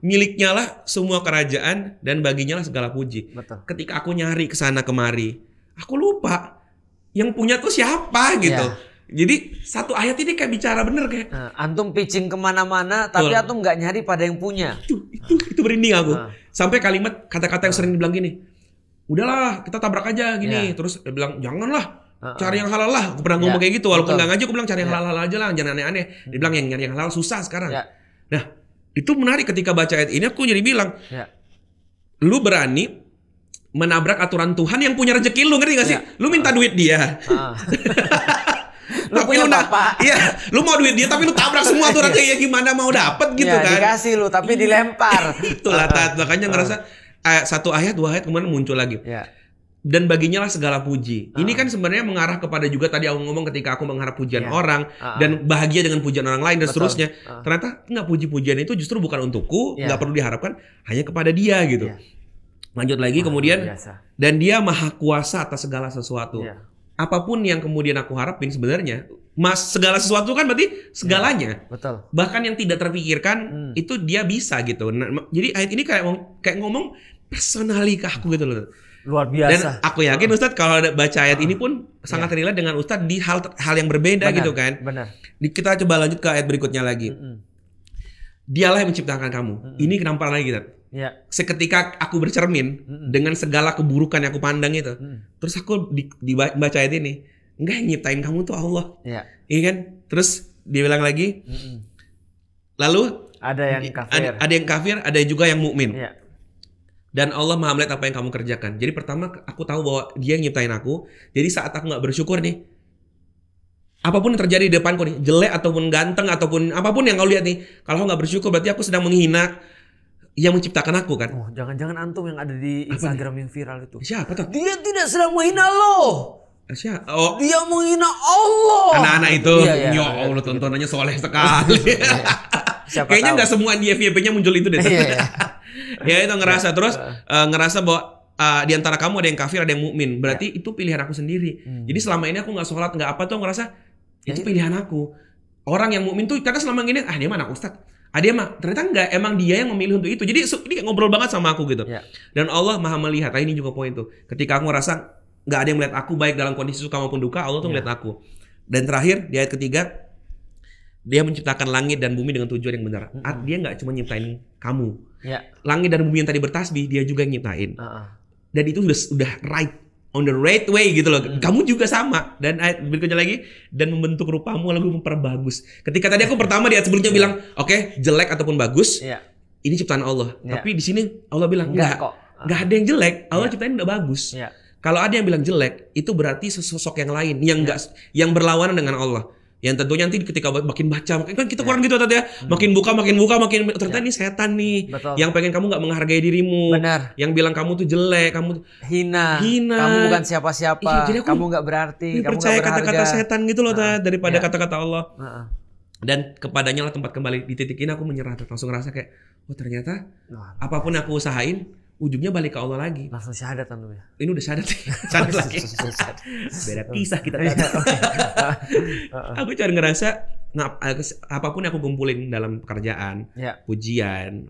Miliknya lah semua kerajaan dan baginya lah segala puji. Ketika aku nyari kesana kemari, aku lupa yang punya tuh siapa gitu. Jadi satu ayat ini kayak bicara bener kayak antum pitching kemana-mana tapi antum nggak nyari pada yang punya. Itu berinding aku. Sampai kalimat kata-kata yang sering dibilang gini, udahlah kita tabrak aja gini. Terus dia bilang janganlah, cari yang halal lah. Aku pernah ngomong kayak gitu walaupun nggak ngaji, aku bilang cari yang halal aja lah, jangan aneh-aneh. Dia bilang yang nyari yang halal susah sekarang. Nah itu menarik ketika baca ayat ini aku jadi bilang, lu berani menabrak aturan Tuhan yang punya rezeki lu, ngerti gak sih? Lu minta duit dia. Lu punya bapak. Iya, lu mau duit dia tapi lu tabrak semua aturan kayak gimana mau dapet gitu kan. Dikasih lu tapi dilempar. Itulah makanya ngerasa satu ayat, 2 ayat kemudian muncul lagi. Dan baginya lah segala puji. Ini kan sebenarnya mengarah kepada juga tadi aku ngomong ketika aku mengharap pujian orang dan bahagia dengan pujian orang lain dan seterusnya. Ternyata enggak, puji-pujian itu justru bukan untukku, enggak perlu diharapkan, hanya kepada dia gitu. Lanjut lagi kemudian dan dia maha kuasa atas segala sesuatu. Apapun yang kemudian aku harapin sebenarnya, segala sesuatu kan berarti segalanya. Betul. Bahkan yang tidak terpikirkan itu dia bisa gitu. Nah, jadi ayat ini kayak ngomong personally ke aku gitu loh. Luar biasa. Dan aku yakin Ustadz kalau baca ayat ini pun sangat relate dengan Ustadz di hal yang berbeda gitu kan. Benar. Kita coba lanjut ke ayat berikutnya lagi. Dialah yang menciptakan kamu. Ini kenapa lagi Ustadz? Seketika aku bercermin dengan segala keburukan yang aku pandang itu, terus aku dibaca ayat ini, enggak, yang nyiptain kamu tuh Allah, iya kan? Terus dia bilang lagi, lalu ada yang kafir, ada juga yang mukmin, dan Allah maha melihat apa yang kamu kerjakan. Jadi pertama aku tahu bahwa dia yang nyiptain aku, jadi saat aku nggak bersyukur nih, apapun yang terjadi di depanku nih, jelek ataupun ganteng ataupun apapun yang kau lihat nih, kalau aku nggak bersyukur berarti aku sedang menghina yang menciptakan aku kan. Oh, jangan-jangan antum yang ada di Instagram yang viral itu. Siapa tuh? Dia tidak sedang menghina lo. Siapa? Dia menghina Allah. Anak-anak itu, ya Allah tontonannya soleh sekali. Kayaknya nggak semua di FYP-nya muncul itu deh. Ya itu ngerasa terus ngerasa bahwa di antara kamu ada yang kafir, ada yang mukmin. Berarti itu pilihan aku sendiri. Jadi selama ini aku nggak sholat, nggak apa tuh ngerasa itu pilihan aku. Orang yang mukmin tuh karena selama ini dia mana Ustadz. Dia mah ternyata enggak, emang dia yang memilih untuk itu. Jadi ini ngobrol banget sama aku gitu. Dan Allah maha melihat. Ini juga poin tuh. Ketika aku ngerasa nggak ada yang melihat aku baik dalam kondisi suka maupun duka, Allah tuh melihat aku. Dan terakhir di ayat ketiga, dia menciptakan langit dan bumi dengan tujuan yang benar. Dia nggak cuma nyiptain kamu. Langit dan bumi yang tadi bertasbih, dia juga yang nyiptain. Dan itu sudah right, on the right way gitu loh. Kamu juga sama. Dan ayat berikutnya lagi, dan membentuk rupamu lalu memperbagus. Ketika tadi aku pertama di ayat sebelumnya bilang, oke, jelek ataupun bagus, ini ciptaan Allah. Tapi di sini Allah bilang enggak ada yang jelek. Allah ciptain udah bagus. Kalau ada yang bilang jelek, itu berarti sosok yang lain yang berlawanan dengan Allah. Yang tentunya nanti ketika makin baca, kan kita kurang gitu tadi ya, makin buka, ternyata ini setan nih. Betul. Yang pengen kamu nggak menghargai dirimu. Benar. Yang bilang kamu tuh jelek, kamu hina. Kamu bukan siapa-siapa. Kamu nggak berarti. Kamu percaya nggak kata-kata setan gitu loh daripada kata-kata Allah. Dan kepadanya lah tempat kembali. Di titik ini aku menyerah, langsung ngerasa kayak, oh ternyata apapun aku usahain, ujungnya balik ke Allah lagi. Langsung syahadat tentu ya. Ini udah syahadat lagi. Beda kisah kita tadi. Aku cuma ngerasa apapun yang aku kumpulin dalam pekerjaan, pujian,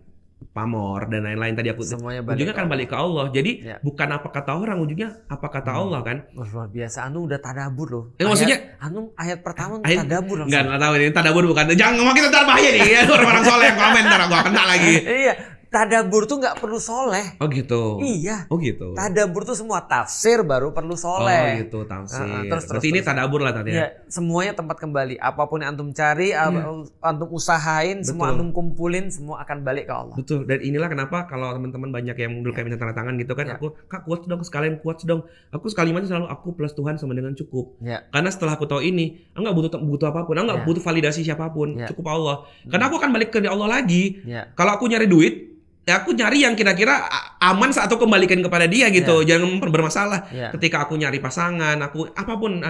pamor dan lain-lain tadi aku ujungnya kan balik ke Allah. Jadi bukan apa kata orang, ujungnya apa kata Allah kan. Luar biasa, Antum udah tadabur loh. Maksudnya Antum ayat pertama tadabur langsung. Enggak tahu ini tadabur bukan. Jangan ngomongin tentang bahaya nih. Orang-orang soleh yang komen ntar gua kena lagi. Iya. Tadabur tuh nggak perlu soleh. Oh gitu. Iya. Oh gitu. Tadabur tuh semua tafsir baru perlu soleh. Oh gitu tafsir. Berarti ini tadabur lah tadi ya. Semuanya tempat kembali. Apapun yang antum cari, antum usahain, semua antum kumpulin, semua akan balik ke Allah. Betul. Dan inilah kenapa kalau teman-teman banyak yang dulu kayak minta tanda tangan gitu kan, aku Kak quotes dong, sekalian quotes dong. Aku sekalimatnya selalu aku plus Tuhan sama dengan cukup. Karena setelah aku tahu ini, aku nggak butuh apapun, aku nggak butuh validasi siapapun, cukup Allah. Karena aku akan balik ke Allah lagi. Kalau aku nyari duit, ya aku nyari yang kira-kira aman saat aku kembalikan kepada dia gitu. Jangan bermasalah. Ketika aku nyari pasangan, apapun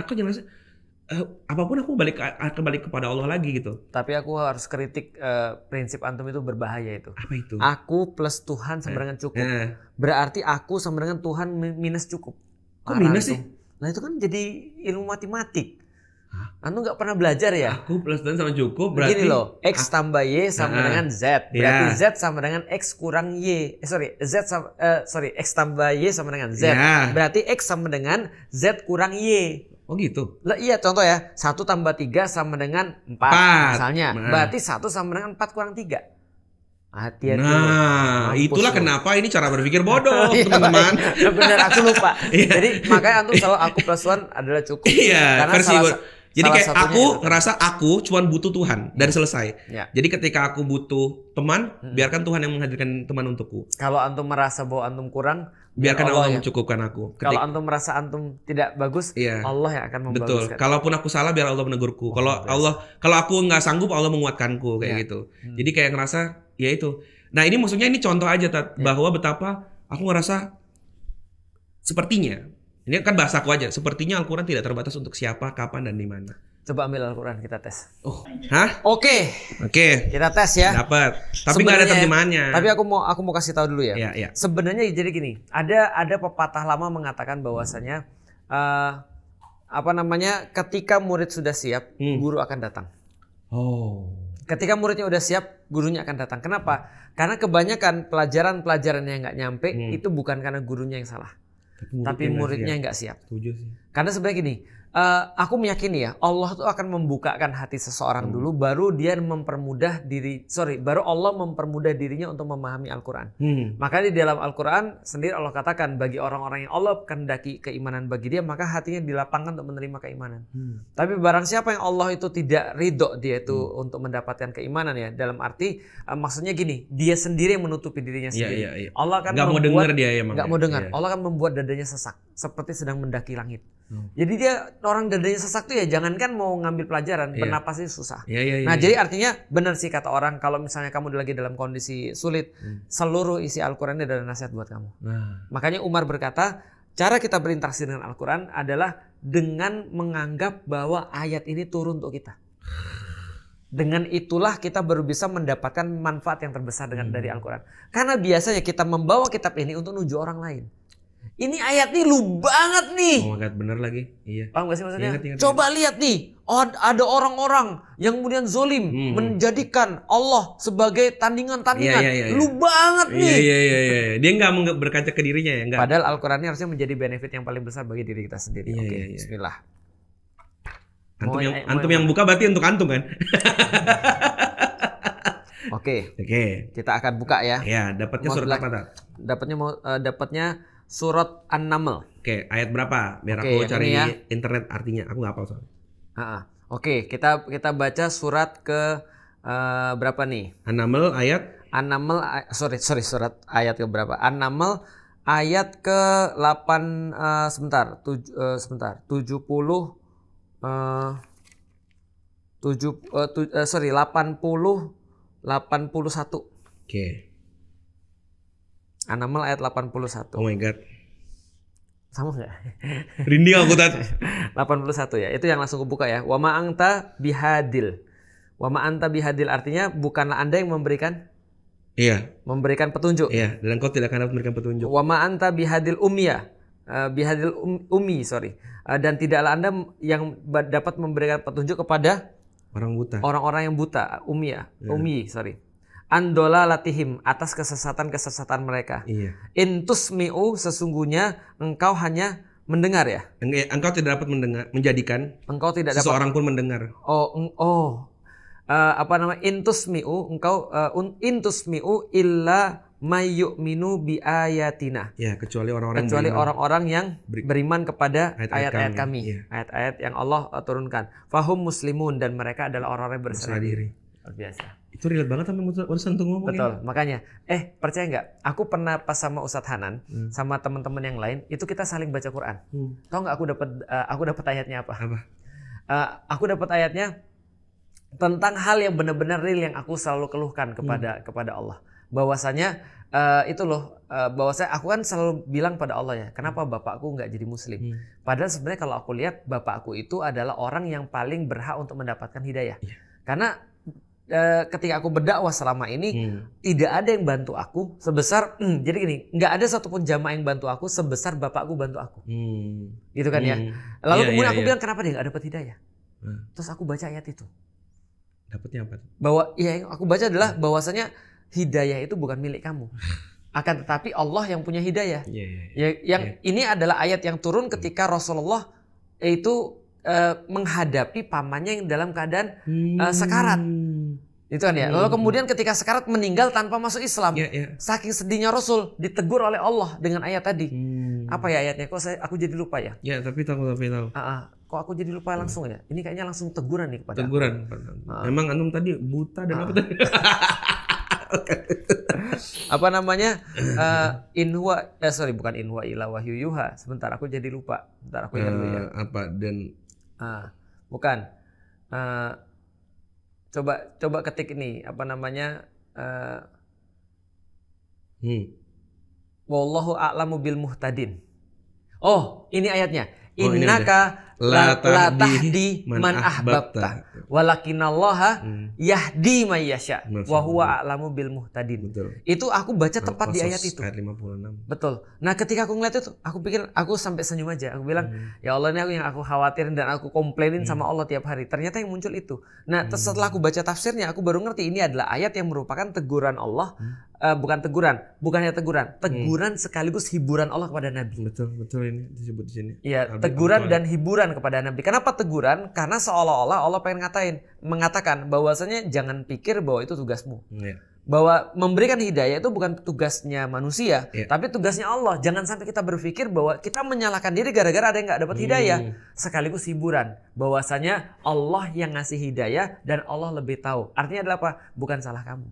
aku balik kepada Allah lagi gitu. Tapi aku harus kritik prinsip antum itu berbahaya itu. Apa itu? Aku plus Tuhan sama dengan cukup. Berarti aku sama dengan Tuhan minus cukup. Kok minus sih? Nah itu kan jadi ilmu matematik. Antum nggak pernah belajar ya? Aku plus dan sama cukup berarti begini loh, X tambah Y sama dengan Z. Berarti Z sama dengan X kurang Y. X tambah Y sama dengan Z. Berarti X sama dengan Z kurang Y. Oh gitu? Lah iya, contoh ya, 1 tambah 3 sama dengan 4 misalnya. Berarti 1 sama dengan 4 kurang 3. Hati-hati. Nah, itulah kenapa ini cara berpikir bodoh, teman-teman. Bener, aku lupa. Jadi makanya antum selalu aku plus one adalah cukup. Iya, versi jadi kayak aku ngerasa aku cuma butuh Tuhan dan selesai. Jadi ketika aku butuh teman, biarkan Tuhan yang menghadirkan teman untukku. Kalau antum merasa bahwa antum kurang, biarkan Allah mencukupkan aku. Kalau antum merasa antum tidak bagus, Allah yang akan membaguskan. Betul. Kalaupun aku salah, biar Allah menegurku. Kalau aku nggak sanggup, Allah menguatkanku kayak gitu. Jadi kayak ngerasa ya itu. Nah ini maksudnya ini contoh aja bahwa betapa aku ngerasa sepertinya. Ini kan bahasaku aja. Sepertinya Al-Quran tidak terbatas untuk siapa, kapan, dan di mana. Coba ambil Al-Quran kita tes. Oh, hah? Oke. Kita tes ya. Dapat. Tapi nggak ada terjemahannya. Tapi aku mau kasih tahu dulu ya. Sebenarnya jadi gini. Ada pepatah lama mengatakan bahwasanya ketika murid sudah siap, guru akan datang. Oh. Ketika muridnya udah siap, gurunya akan datang. Kenapa? Karena kebanyakan pelajaran yang nggak nyampe itu bukan karena gurunya yang salah. Tapi muridnya nggak siap. Setuju sih. Karena sebenarnya gini, aku meyakini ya, Allah tuh akan membukakan hati seseorang dulu, baru Allah mempermudah dirinya untuk memahami Al-Quran. Maka di dalam Al-Quran sendiri Allah katakan bagi orang-orang yang Allah kehendaki keimanan bagi dia, maka hatinya dilapangkan untuk menerima keimanan. Tapi barang siapa yang Allah itu tidak ridho dia itu untuk mendapatkan keimanan ya, dalam arti maksudnya gini, dia sendiri yang menutupi dirinya sendiri. Allah akan nggak mau dengar dia ya, nggak mau dengar. Allah akan membuat dadanya sesak seperti sedang mendaki langit. Jadi dia orang dadanya sesak tuh ya, jangankan mau ngambil pelajaran, bernapasnya susah. Nah jadi artinya benar sih kata orang, kalau misalnya kamu lagi dalam kondisi sulit, seluruh isi Al-Quran adalah nasihat buat kamu. Makanya Umar berkata, cara kita berinteraksi dengan Al-Quran adalah dengan menganggap bahwa ayat ini turun untuk kita. Dengan itulah kita baru bisa mendapatkan manfaat yang terbesar dari Al-Quran. Karena biasanya kita membawa kitab ini untuk menuju orang lain. Ini ayat nih lu banget nih. Oh my God, bener lagi. Iya. Paham gak sih maksudnya? Ingat. Coba lihat nih, ada orang-orang yang kemudian zolim menjadikan Allah sebagai tandingan-tandingan. Lu banget nih. Iya. Dia nggak berkaca ke dirinya ya, enggak. Padahal Al-Quran ini harusnya menjadi benefit yang paling besar bagi diri kita sendiri. Oke, bismillah. Antum yang buka berarti untuk antum kan? Oke. Kita akan buka ya. Ya, dapatnya surat apa? Dapatnya surat An-Naml. Oke, ayat berapa? Biar aku cari ya. Internet artinya. Aku nggak hafal soalnya. Oke, kita baca surat ke berapa nih? An-Naml ayat? An-Naml surat ayat ke berapa? An-Naml ayat ke 8 70 81. Oke. An-Naml ayat 81. Oh my god. Sama enggak? Rinding aku tadi. 81 ya. Itu yang langsung kebuka ya. Wa ma anta bihadil. Wa ma anta bihadil artinya bukanlah Anda yang memberikan memberikan petunjuk. Iya, dan kau tidak akan dapat memberikan petunjuk. Wa ma anta bihadil ummiya. Dan tidaklah Anda yang dapat memberikan petunjuk kepada orang-orang yang buta, ummi. Andola latihim, atas kesesatan mereka. Iya. Intusmi'u, sesungguhnya engkau hanya mendengar ya. Engkau tidak dapat menjadikan seseorang pun mendengar. Intusmi'u, engkau intusmi'u illa mayyu'minu bi ayatina. Ya, kecuali orang-orang yang beriman kepada ayat-ayat kami. Iya. Ayat-ayat yang Allah turunkan. Fahum muslimun, dan mereka adalah orang-orang yang berserah diri. Luar biasa. Itu relate banget sama urusan tuh ngomong. Betul, makanya percaya nggak? Aku pernah pas sama Ustadz Hanan sama teman-teman yang lain, itu kita saling baca Quran. Tahu nggak aku dapat ayatnya apa? Aku dapat ayatnya tentang hal yang benar-benar real yang aku selalu keluhkan kepada Allah. Bahwasanya bahwasanya aku kan selalu bilang pada Allah ya, kenapa bapakku nggak jadi muslim? Padahal sebenarnya kalau aku lihat bapakku itu adalah orang yang paling berhak untuk mendapatkan hidayah. Karena ketika aku berdakwah selama ini tidak ada yang bantu aku sebesar jadi gini, nggak ada satupun jamaah yang bantu aku sebesar bapakku bantu aku. Gitu kan ya. Lalu kemudian aku bilang kenapa dia nggak dapat hidayah? Terus aku baca ayat itu. Dapatnya apa? Bahwa yang aku baca adalah bahwasanya hidayah itu bukan milik kamu. Akan tetapi Allah yang punya hidayah. Ini adalah ayat yang turun ketika Rasulullah itu menghadapi pamannya yang dalam keadaan sekarat. Itu kan ya. Lalu kemudian ketika sekarat meninggal tanpa masuk Islam. Saking sedihnya Rasul ditegur oleh Allah dengan ayat tadi. Apa ya ayatnya? Kok aku jadi lupa ya? Ya, tapi tahu. Kok aku jadi lupa langsung ya? Ini kayaknya langsung teguran nih kepada teguran. Emang antum tadi buta dan apa tadi? Apa namanya? Bukan inhuwa ila wahyu yuha. Sebentar aku jadi lupa. Bentar aku ingat dulu ya. Apa dan bukan. Coba ketik ini apa namanya? Wallahu a'lamu bil muhtadin. Oh, ini ayatnya. Innaka la tahdi man ahbabta walakinallaha yahdi may yasha wa huwa a'lamu bil muhtadin. Itu aku baca tepat di ayat itu. Ayat 56. Betul. Nah, ketika aku ngeliat itu, aku pikir aku sampai senyum aja. Aku bilang, ya Allah, ini aku khawatirin dan aku komplainin sama Allah tiap hari. Ternyata yang muncul itu. Nah, setelah aku baca tafsirnya, aku baru ngerti ini adalah ayat yang merupakan teguran Allah. Bukan hanya teguran sekaligus hiburan Allah kepada Nabi. Betul ini disebut di sini. Iya, teguran dan hiburan kepada Nabi. Kenapa teguran? Karena seolah-olah Allah pengen mengatakan bahwasanya jangan pikir bahwa itu tugasmu. Bahwa memberikan hidayah itu bukan tugasnya manusia, tapi tugasnya Allah. Jangan sampai kita berpikir bahwa kita menyalahkan diri gara-gara ada yang nggak dapat hidayah. Sekaligus hiburan. Bahwasanya Allah yang ngasih hidayah dan Allah lebih tahu. Artinya adalah apa? Bukan salah kamu.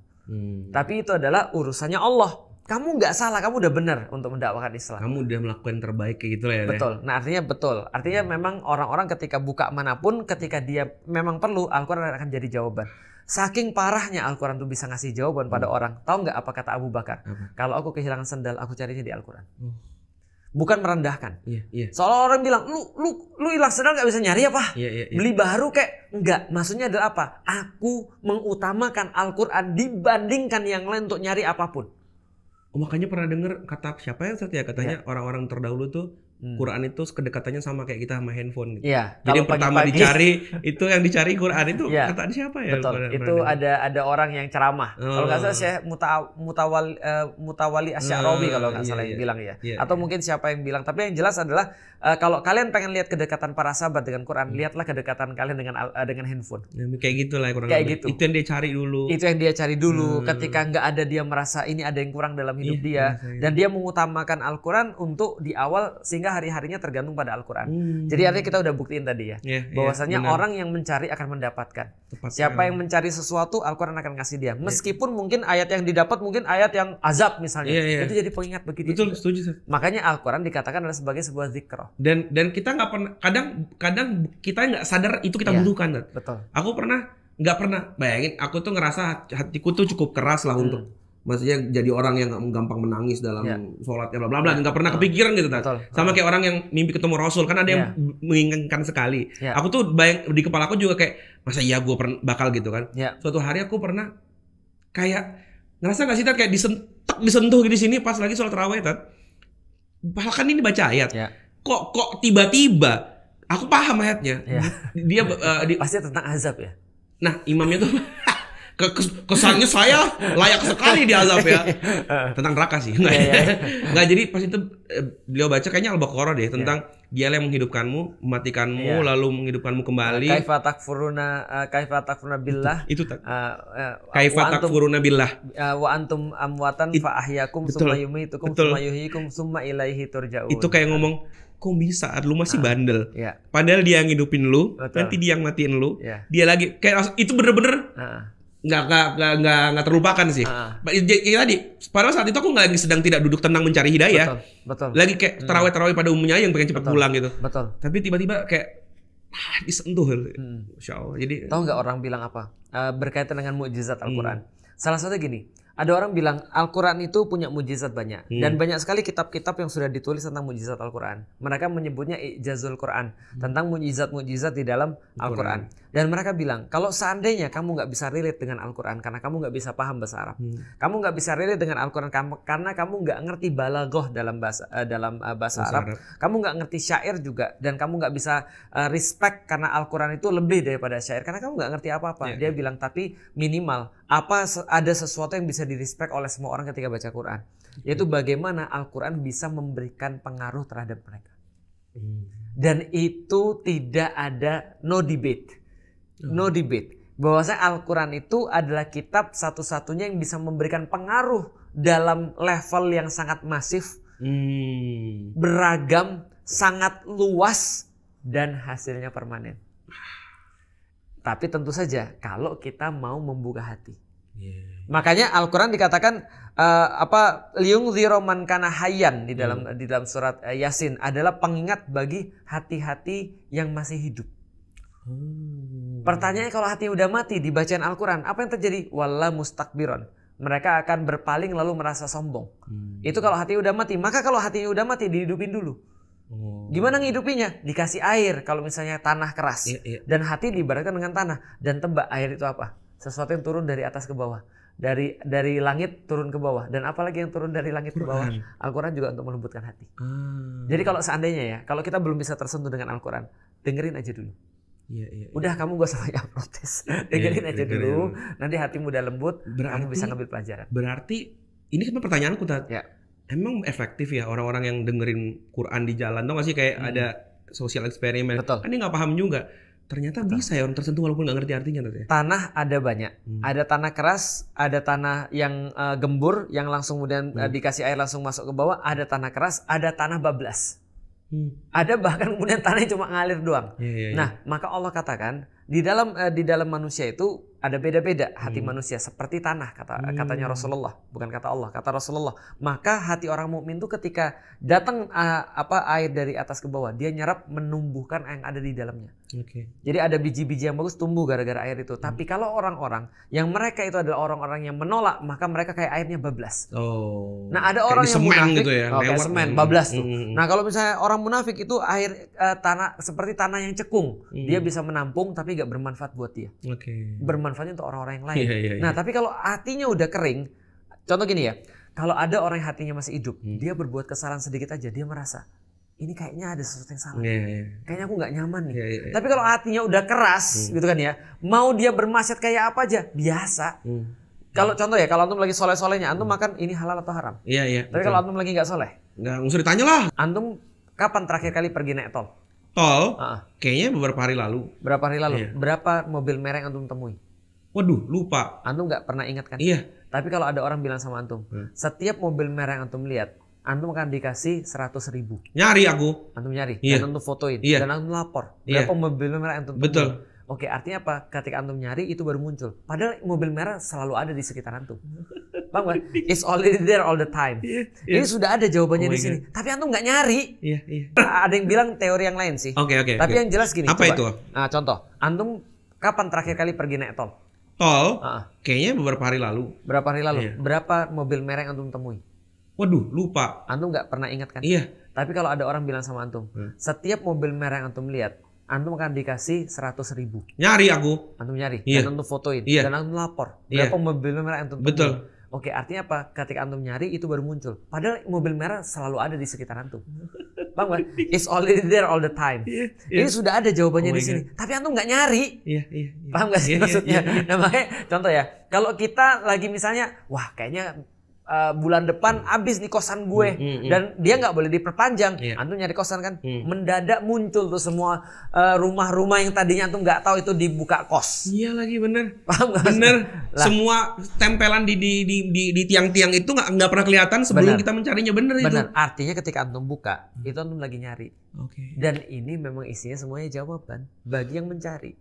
Tapi itu adalah urusannya Allah. Kamu nggak salah, kamu udah benar untuk mendakwakan Islam. Kamu udah melakukan yang terbaik kayak gitu lah ya. Betul. Nah, artinya betul. Artinya memang orang-orang ketika buka manapun, ketika dia memang perlu, Al-Quran akan jadi jawaban. Saking parahnya Al-Quran tuh bisa ngasih jawaban pada orang. Tahu nggak apa kata Abu Bakar? Kalau aku kehilangan sendal, aku carinya di Al-Quran. Bukan merendahkan. Soalnya orang bilang, lu hilang sendal nggak bisa nyari apa? Beli baru kayak enggak. Maksudnya adalah apa? Aku mengutamakan Al-Quran dibandingkan yang lain untuk nyari apapun. Makanya pernah dengar kata siapa ya Ustaz ya, katanya orang-orang terdahulu tuh Quran itu kedekatannya sama kayak kita sama handphone gitu. Iya. Jadi yang pertama dicari itu yang dicari Quran itu kata siapa ya? Betul. Itu ada orang yang ceramah. Kalau nggak salah Syekh Mutawali Asy-Sya'rawi kalau nggak salah yang bilang ya. Atau mungkin siapa yang bilang. Tapi yang jelas adalah kalau kalian pengen lihat kedekatan para sahabat dengan Quran, lihatlah kedekatan kalian dengan handphone. Kayak gitulah kurang lebih. Gitu. Itu yang dia cari dulu. Itu yang dia cari dulu. Ketika nggak ada dia merasa ini ada yang kurang dalam hidup dia, dan dia mengutamakan Al-Quran untuk di awal sehingga hari-harinya tergantung pada Al-Quran. Jadi artinya kita udah buktiin tadi ya, bahwasanya orang yang mencari akan mendapatkan. Siapa yang mencari sesuatu, Al-Quran akan kasih dia. Meskipun mungkin ayat yang didapat mungkin ayat yang azab misalnya, itu jadi pengingat bagi dia. Betul, setuju. Makanya Al-Quran dikatakan adalah sebagai sebuah zikr. Dan kita nggak pernah, kadang kita nggak sadar itu kita butuhkan. Betul. Aku nggak pernah bayangin. Aku tuh ngerasa hatiku tuh cukup keras lah untuk maksudnya jadi orang yang gampang menangis dalam sholat ya bla bla bla, nggak pernah kepikiran gitu kan. Sama kayak orang yang mimpi ketemu Rasul, kan ada yang menginginkan sekali. Aku tuh di kepala aku juga kayak masa iya gue bakal gitu kan. Suatu hari aku pernah kayak ngerasa nggak sih kayak disentuh di sini pas lagi sholat tarawih kan. Bahkan ini baca ayat. Kok tiba-tiba aku paham ayatnya. Dia pasti tentang azab ya. Nah imamnya tuh kesannya saya layak sekali diazab ya. Tentang neraka sih. Nggak, jadi pas itu beliau baca kayaknya Al-Baqarah deh tentang dialah yang menghidupkanmu, mematikanmu, lalu menghidupkanmu kembali. Kaifa takfuruna billah. Itu kaifa takfuruna billah. Wa antum amwatan fa ahyakum summa yumitukum summa yuhyikum summa ilaihi turja'un. Itu kayak ngomong, kok bisa lu masih bandel. Padahal dia yang ngidupin lu, nanti dia yang matiin lu. Dia lagi kayak itu bener-bener nggak terlupakan sih. Tadi padahal saat itu aku nggak lagi sedang tidak duduk tenang mencari hidayah. Betul. Lagi kayak tarawih pada umumnya yang pengen cepat pulang gitu. Betul. Tapi tiba-tiba kayak disentuh. Insya Allah. Jadi tahu nggak orang bilang apa berkaitan dengan mukjizat Al-Quran? Salah satu gini. Ada orang bilang Al-Quran itu punya mukjizat banyak. Dan banyak sekali kitab-kitab yang sudah ditulis tentang mukjizat Al-Quran. Mereka menyebutnya Ijazul Quran. Tentang mukjizat-mukjizat di dalam Al-Quran. Dan mereka bilang, kalau seandainya kamu nggak bisa relate dengan Al-Quran karena kamu nggak bisa paham bahasa Arab. Kamu nggak bisa relate dengan Al-Quran karena kamu nggak ngerti balaghah dalam bahasa Arab. Kamu nggak ngerti syair juga. Dan kamu nggak bisa respect karena Al-Quran itu lebih daripada syair. Karena kamu nggak ngerti apa-apa. Dia bilang, tapi minimal ada sesuatu yang bisa direspek oleh semua orang ketika baca Quran, yaitu bagaimana Al-Quran bisa memberikan pengaruh terhadap mereka. Dan itu tidak ada no debate bahwasanya Al-Quran itu adalah kitab satu-satunya yang bisa memberikan pengaruh dalam level yang sangat masif, beragam, sangat luas, dan hasilnya permanen. Tapi tentu saja kalau kita mau membuka hati. Makanya Al-Quran dikatakan liyungdhira man kana hayyan di dalam surat Yasin adalah pengingat bagi hati-hati yang masih hidup. Pertanyaannya, kalau hatinya udah mati dibacain Al-Quran, apa yang terjadi? Walla mustakbiron. Mereka akan berpaling lalu merasa sombong. Itu kalau hatinya udah mati. Maka kalau hatinya udah mati dihidupin dulu. Gimana ngidupinya? Dikasih air kalau misalnya tanah keras. Dan hati diibaratkan dengan tanah. Dan tebak air itu apa? Sesuatu yang turun dari atas ke bawah. Dari langit turun ke bawah. Dan apalagi yang turun dari langit ke bawah? Al-Quran juga untuk melembutkan hati. Jadi kalau seandainya ya, kalau kita belum bisa tersentuh dengan Al-Quran, dengerin aja dulu. Udah, kamu gak usah banyak protes. Dengerin aja dulu. Nanti hatimu udah lembut, kamu bisa ngambil pelajaran. Berarti ini kan pertanyaanku tadi. Emang efektif ya orang-orang yang dengerin Quran di jalan? Tau gak sih kayak ada sosial eksperimen? Betul. Kan dia gak paham juga. Ternyata bisa ya orang tersentuh walaupun gak ngerti artinya. Tanah ada banyak. Ada tanah keras, ada tanah yang gembur, yang langsung kemudian dikasih air langsung masuk ke bawah. Ada tanah keras, ada tanah bablas. Ada bahkan kemudian tanahnya cuma ngalir doang. Nah, maka Allah katakan di dalam manusia itu ada beda-beda hati manusia, seperti tanah katanya Rasulullah, bukan kata Allah, kata Rasulullah. Maka hati orang mukmin itu ketika datang air dari atas ke bawah, dia nyerap menumbuhkan yang ada di dalamnya. Jadi ada biji-biji yang bagus tumbuh gara-gara air itu. Tapi kalau orang-orang yang mereka itu adalah orang-orang yang menolak, maka mereka kayak airnya bablas. Nah, ada orang yang munafik gitu ya, kayak semen bablas tuh. Nah, kalau misalnya orang munafik itu air tanah seperti tanah yang cekung, dia bisa menampung tapi gak bermanfaat buat dia. Bermanfaatnya untuk orang-orang yang lain. Nah, tapi kalau hatinya udah kering, contoh gini ya, kalau ada orang yang hatinya masih hidup, dia berbuat kesalahan sedikit aja, dia merasa ini kayaknya ada sesuatu yang salah. Kayaknya aku nggak nyaman nih. Tapi kalau hatinya udah keras gitu kan ya, mau dia bermaksiat kayak apa aja biasa. Kalau contoh ya, kalau antum lagi soleh-solehnya, antum makan ini halal atau haram? Tapi kalau antum lagi nggak soleh, nggak usah ditanya lah. Antum kapan terakhir kali pergi naik tol? Tol? Kayaknya beberapa hari lalu. Berapa hari lalu? Berapa mobil merah yang antum temui? Waduh, lupa. Antum nggak pernah ingat kan? Iya. Tapi kalau ada orang bilang sama antum, setiap mobil merah yang antum lihat, antum akan dikasih 100.000. Nyari aku. Antum nyari, dan antum fotoin, dan antum lapor. Berapa mobil merah yang antum temui? Betul. Oke, artinya apa? Ketika antum nyari itu baru muncul. Padahal mobil merah selalu ada di sekitar antum. Paham gak? It's already there all the time. Ini sudah ada jawabannya di sini. Tapi antum nggak nyari. Ada yang bilang teori yang lain sih. Tapi yang jelas gini. Apa itu? Nah, contoh. Antum kapan terakhir kali pergi naik tol? Tol? Kayaknya beberapa hari lalu. Berapa hari lalu? Berapa mobil merah yang antum temui? Waduh, lupa. Antum nggak pernah ingat kan? Tapi kalau ada orang bilang sama antum, setiap mobil merah yang antum lihat, antum akan dikasih 100.000. Nyari aku. Antum nyari, dan antum fotoin, dan antum lapor. Berapa mobil merah yang antum temui? Betul. Oke, artinya apa? Ketika antum nyari itu baru muncul. Padahal mobil merah selalu ada di sekitar antum. Paham gak? It's already there all the time. Ini sudah ada jawabannya di sini. Tapi antum nggak nyari. Paham gak sih maksudnya? Nah, makanya contoh ya, kalau kita lagi misalnya, wah kayaknya bulan depan habis nih kosan gue, dan dia nggak boleh diperpanjang. Antum nyari kosan kan, mendadak muncul tuh semua rumah-rumah yang tadinya antum nggak tahu itu dibuka kos. Iya lagi, bener. Paham gak? Bener. Semua tempelan di tiang-tiang itu nggak pernah kelihatan sebelum kita mencarinya, bener itu. Bener. Artinya ketika antum buka, itu antum lagi nyari. Dan ini memang isinya semuanya jawaban bagi yang mencari.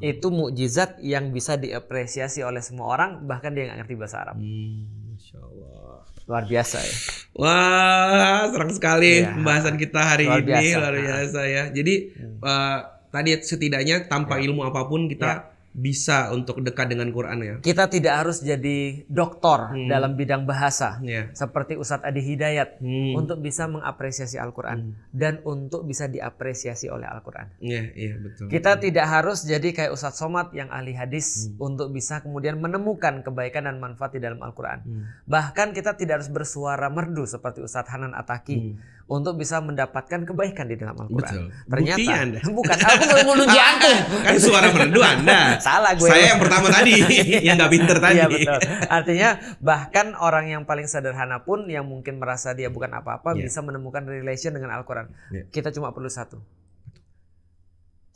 Itu mukjizat yang bisa diapresiasi oleh semua orang, bahkan dia nggak ngerti bahasa Arab. Masya Allah. Luar biasa ya. Wah, serang sekali pembahasan kita hari ini. Luar biasa ya. Jadi tadi setidaknya tanpa ilmu apapun kita bisa untuk dekat dengan Quran ya. Kita tidak harus jadi doktor dalam bidang bahasa seperti Ustadz Adi Hidayat untuk bisa mengapresiasi Al-Quran dan untuk bisa diapresiasi oleh Al-Quran. Iya, betul. Kita tidak harus jadi kayak Ustadz Somad yang ahli hadis untuk bisa kemudian menemukan kebaikan dan manfaat di dalam Al-Quran. Bahkan kita tidak harus bersuara merdu seperti Ustadz Hanan Ataki untuk bisa mendapatkan kebaikan di dalam Al-Quran. Ternyata bukan, aku mau menuju antum. Kan suara merdu Anda. Salah gue. Saya yang pertama tadi, yang nggak pinter tadi. Iya, betul. Artinya bahkan orang yang paling sederhana pun yang mungkin merasa dia bukan apa-apa bisa menemukan relation dengan Al-Quran. Kita cuma perlu satu.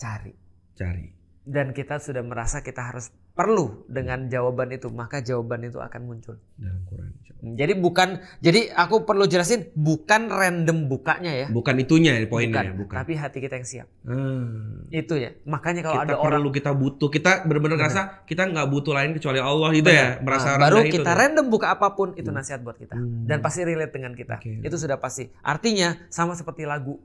Cari. Dan kita sudah merasa kita harus perlu dengan jawaban itu, maka jawaban itu akan muncul dalam Quran. Jadi aku perlu jelasin, bukan random bukanya ya. Bukan itunya poinnya, bukan. Tapi hati kita yang siap. Itu ya. Makanya kalau ada orang kita butuh, kita benar-benar rasa kita nggak butuh lain kecuali Allah gitu ya. Merasa baru kita random buka apapun itu nasihat buat kita dan pasti relate dengan kita. Itu sudah pasti. Artinya sama seperti lagu.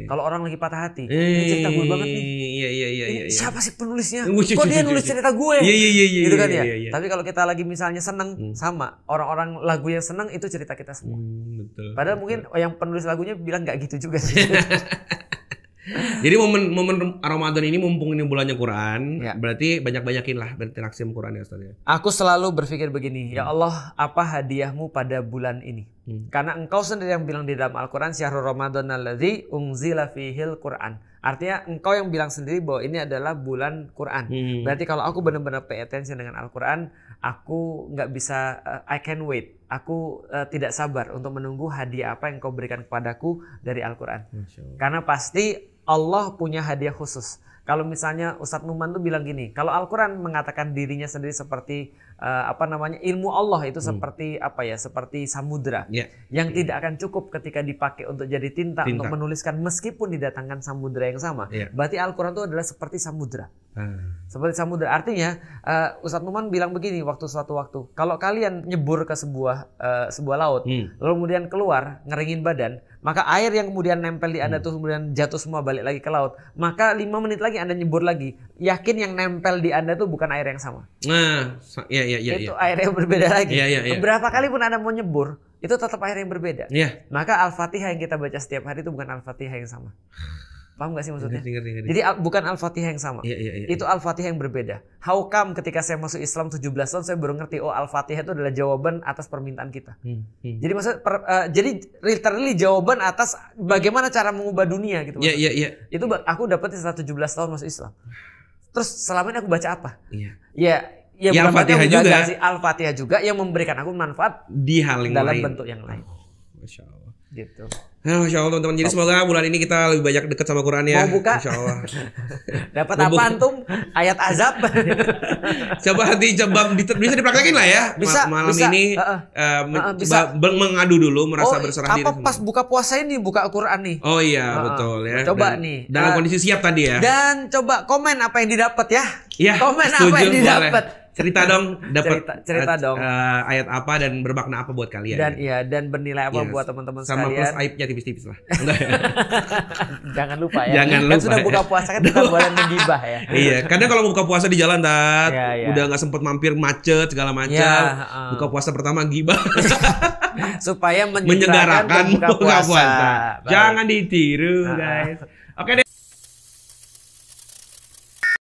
Kalau orang lagi patah hati, ini cerita gue banget nih. Iya. Siapa sih penulisnya? Kok dia nulis cerita gue? Gitu kan ya. Tapi kalau kita lagi misalnya seneng, sama orang-orang lagu yang seneng itu cerita kita semua. Padahal mungkin yang penulis lagunya bilang nggak gitu juga sih. Jadi momen Ramadan ini mumpung ini bulannya Quran, berarti banyak-banyakin lah berinteraksi sama Quran ya Ustaz ya. Aku selalu berpikir begini, ya Allah, apa hadiahmu pada bulan ini? Karena engkau sendiri yang bilang di dalam Al-Quran, syahrul Ramadan alladzi unzila fihil Quran. Artinya engkau yang bilang sendiri bahwa ini adalah bulan Quran. Berarti kalau aku benar-benar pay attention dengan Al-Quran, aku nggak bisa, I can wait. Aku tidak sabar untuk menunggu hadiah apa yang kau berikan kepadaku dari Al-Quran. Karena pasti Allah punya hadiah khusus. Kalau misalnya Ustadz Numan tuh bilang gini, kalau Al-Quran mengatakan dirinya sendiri seperti ilmu Allah itu seperti seperti samudra yang tidak akan cukup ketika dipakai untuk jadi tinta untuk menuliskan meskipun didatangkan samudra yang sama. Berarti Al-Quran itu adalah seperti samudra. Seperti samudra. Artinya Ustadz Numan bilang begini suatu waktu, kalau kalian nyebur ke sebuah laut, lalu kemudian keluar ngeringin badan, maka air yang kemudian nempel di Anda tuh kemudian jatuh semua balik lagi ke laut, maka 5 menit lagi Anda nyebur lagi, yakin yang nempel di Anda tuh bukan air yang sama. Itu air yang berbeda lagi. Berapa kali pun Anda mau nyebur, itu tetap air yang berbeda. Maka Al-Fatihah yang kita baca setiap hari itu bukan Al-Fatihah yang sama. Paham gak sih maksudnya? Ngerti. Jadi bukan Al-Fatihah yang sama. Itu Al-Fatihah yang berbeda. How come ketika saya masuk Islam 17 tahun saya baru ngerti Al-Fatihah itu adalah jawaban atas permintaan kita. Jadi maksudnya jadi literally jawaban atas bagaimana cara mengubah dunia gitu. Itu aku dapetin setelah 17 tahun masuk Islam. Terus selama ini aku baca apa? Ya Al-Fatihah juga. Al-Fatihah juga yang memberikan aku manfaat di hal yang dalam lain. bentuk yang lain. Masya Allah. Gitu. Masya Allah teman-teman. Jadi semoga bulan ini kita lebih banyak dekat sama Quran ya. Mau buka? Masya Allah. Dapat apa antum? Ayat azab. Coba bisa dipraktekin lah ya. Malam ini mengadu dulu, merasa berserah diri. Pas buka puasa ini buka Al-Quran nih. Oh iya betul ya. Coba nih. Dalam kondisi siap tadi ya. Dan coba komen apa yang didapat ya. Komen setuju, apa yang didapat. Cerita dong, dapat cerita dong. Ayat apa dan bermakna apa buat kalian? Dan bernilai apa buat teman-teman sekalian. Sama plus aibnya tipis-tipis lah. Jangan lupa ya. Jangan lupa. Kan sudah buka puasa kan kita boleh menggibah ya. Iya, kadang kalau buka puasa di jalan udah nggak sempet mampir macet segala macam. Buka puasa pertama gibah. Supaya menyegerakan buka puasa. Jangan ditiru guys. Oke deh.